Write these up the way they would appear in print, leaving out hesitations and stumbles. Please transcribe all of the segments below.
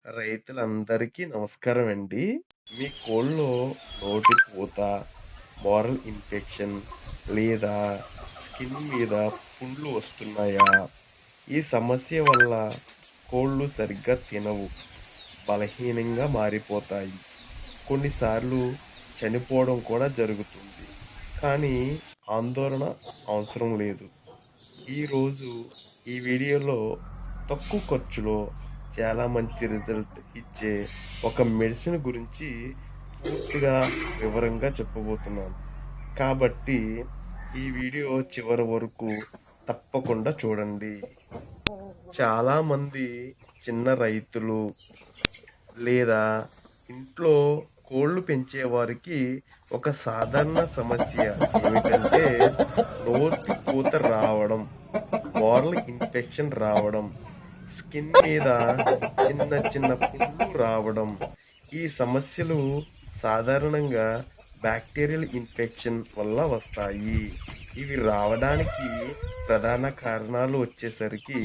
రైతులందరికీ నమస్కారం అండి. మీ కోళ్ళలో నోటి పూత, మోరల్ ఇన్ఫెక్షన్ లేదా స్కిన్ మీద పుండ్లు వస్తున్నాయా? ఈ సమస్య వల్ల కోళ్ళు సరిగ్గా తినవు, బలహీనంగా మారిపోతాయి. కొన్నిసార్లు చనిపోవడం కూడా జరుగుతుంది. కానీ ఆందోళన అవసరం లేదు. ఈరోజు ఈ వీడియోలో తక్కువ ఖర్చులో చాలా మంచి రిజల్ట్ ఇచ్చే ఒక మెడిసిన్ గురించి పూర్తిగా వివరంగా చెప్పబోతున్నాను. కాబట్టి ఈ వీడియో చివరి వరకు తప్పకుండా చూడండి. చాలామంది చిన్న రైతులు లేదా ఇంట్లో కోళ్ళు పెంచేవారికి ఒక సాధారణ సమస్య ఏమిటంటే నోటి పూత రావడం, మోరల్ ఇన్ఫెక్షన్ రావడం, స్కిన్ మీద చిన్న చిన్న పుండ్లు రావడం. ఈ సమస్యలు సాధారణంగా బ్యాక్టీరియల్ ఇన్ఫెక్షన్ వల్ల వస్తాయి. ఇవి రావడానికి ప్రధాన కారణాలు వచ్చేసరికి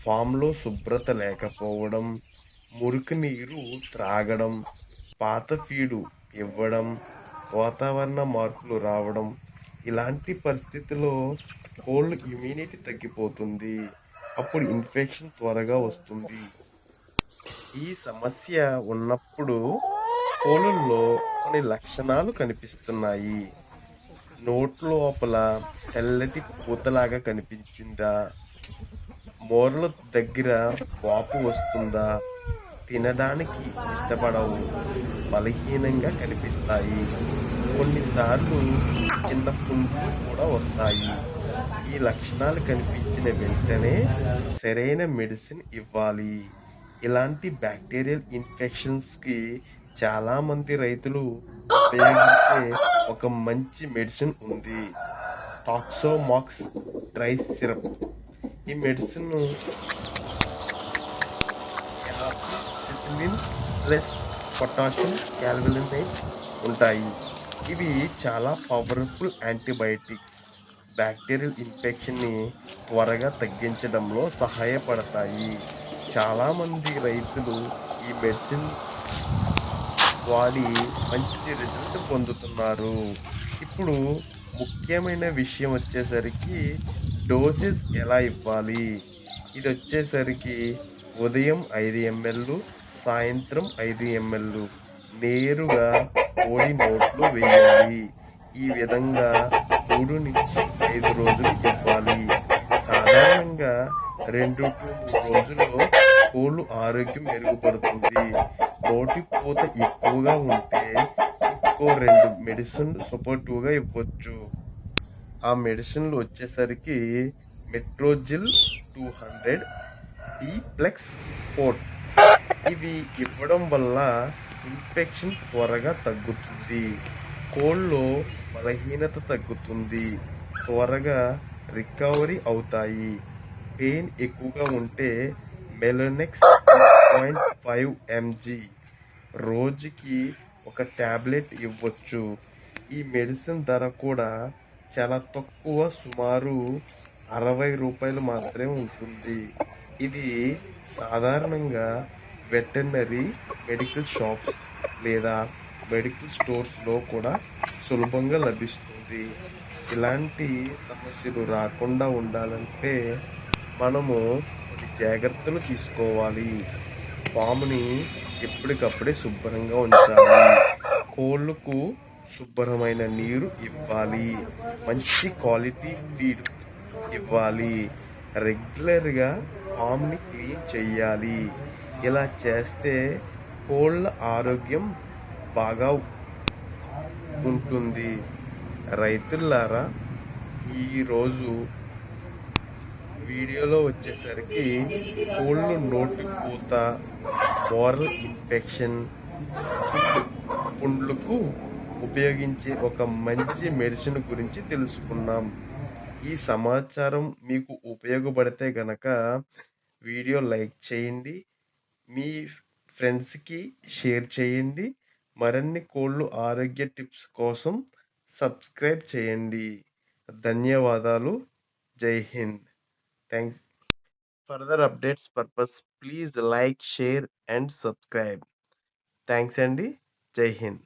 ఫామ్‌లో శుభ్రత లేకపోవడం, మురికి నీరు త్రాగడం, పాత ఫీడు ఇవ్వడం, వాతావరణ మార్పులు రావడం. ఇలాంటి పరిస్థితిలో కోళ్ళ ఇమ్యూనిటీ తగ్గిపోతుంది. అప్పుడు ఇన్ఫెక్షన్ త్వరగా వస్తుంది. ఈ సమస్య ఉన్నప్పుడు కోళ్ళల్లో కొన్ని లక్షణాలు కనిపిస్తున్నాయి. నోట్లోపల తెల్లటి పూతలాగా కనిపించిందా? మోర్ల దగ్గర వాపు వస్తుందా? తినడానికి ఇష్టపడవు, బలహీనంగా కనిపిస్తాయి. కొన్నిసార్లు చిన్న పుండ్లు కూడా వస్తాయి. ఈ లక్షణాలు కనిపించిన వెంటనే సరైన మెడిసిన్ ఇవ్వాలి. ఇలాంటి బ్యాక్టీరియల్ ఇన్ఫెక్షన్స్‌కి చాలామంది రైతులు ఉపయోగించే ఒక మంచి మెడిసిన్ ఉంది. టాక్సోమాక్స్ డ్రై సిరప్. ఈ మెడిసిన్ యాపిసిసిలిన్ ప్లస్ పొటాషియం క్యాల్వలినేట్ ఉంటాయి. ఇవి చాలా పవర్ఫుల్ యాంటీబయాటిక్స్. బ్యాక్టీరియల్ ఇన్ఫెక్షన్‌ని త్వరగా తగ్గించడంలో సహాయపడతాయి. చాలామంది రైతులు ఈ మెడిసిన్ వాడి మంచి రిజల్ట్ పొందుతున్నారు. ఇప్పుడు ముఖ్యమైన విషయం వచ్చేసరికి డోసేజ్ ఎలా ఇవ్వాలి? ఇదొచ్చేసరికి ఉదయం 5 ఎంఎల్, సాయంత్రం 5 ఎంఎల్ నేరుగా కోడి నోట్లో వేయాలి. ఈ విధంగా 3-5 రోజులు ఇవ్వాలి. సాధారణంగా 2-3 రోజుల్లో కోళ్ళు ఆరోగ్యం మెరుగుపడుతుంది. నోటి పూత ఎక్కువగా ఉంటే ఇంకో 2 మెడిసిన్ సపోర్టివ్‌గా ఇవ్వచ్చు. ఆ మెడిసిన్‌లు వచ్చేసరికి మెట్రోజిల్ 200, డి-ప్లెక్స్ ఫోర్ట్. ఇవి ఇవ్వడం వల్ల ఇన్ఫెక్షన్ త్వరగా తగ్గుతుంది. కోళ్ళలో బలహీనత తగ్గుతుంది. త్వరగా రికవరీ అవుతాయి. పెయిన్ ఎక్కువగా ఉంటే మెలోనెక్స్ 2.5 ఎంజీ రోజుకి ఒక టాబ్లెట్ ఇవ్వచ్చు. ఈ మెడిసిన్ ధర కూడా చాలా తక్కువ, సుమారు రూ. 60 మాత్రమే ఉంటుంది. ఇది సాధారణంగా వెటర్నరీ మెడికల్ షాప్స్ లేదా మెడికల్ స్టోర్స్‌లో కూడా సులభంగా లభిస్తుంది. ఇలాంటి సమస్యలు రాకుండా ఉండాలంటే మనము కొన్ని జాగ్రత్తలు తీసుకోవాలి. ఫామ్‌ని ఎప్పటికప్పుడే శుభ్రంగా ఉంచాలి. కోళ్ళకు శుభ్రమైన నీరు ఇవ్వాలి. మంచి క్వాలిటీ ఫీడ్ ఇవ్వాలి. రెగ్యులర్‌గా ఫామ్‌ని క్లీన్ చెయ్యాలి. ఇలా చేస్తే కోళ్ళ ఆరోగ్యం బాగా ఉంటుంది. రైతులారా, ఈరోజు వీడియోలో వచ్చేసరికి కోళ్ళు నోటి పూత, మోరల్ ఇన్ఫెక్షన్, పుండ్లకు ఉపయోగించే ఒక మంచి మెడిసిన్ గురించి తెలుసుకున్నాం. ఈ సమాచారం మీకు ఉపయోగపడితే గనక వీడియో లైక్ చేయండి. మీ ఫ్రెండ్స్‌కి షేర్ చేయండి. మరిన్ని కోళ్ళు ఆరోగ్య టిప్స్ కోసం సబ్స్క్రైబ్ చేయండి. ధన్యవాదాలు. జై Hind. Thanks further updates purpose please like, share and subscribe. Thanks అండి. జై హింద్.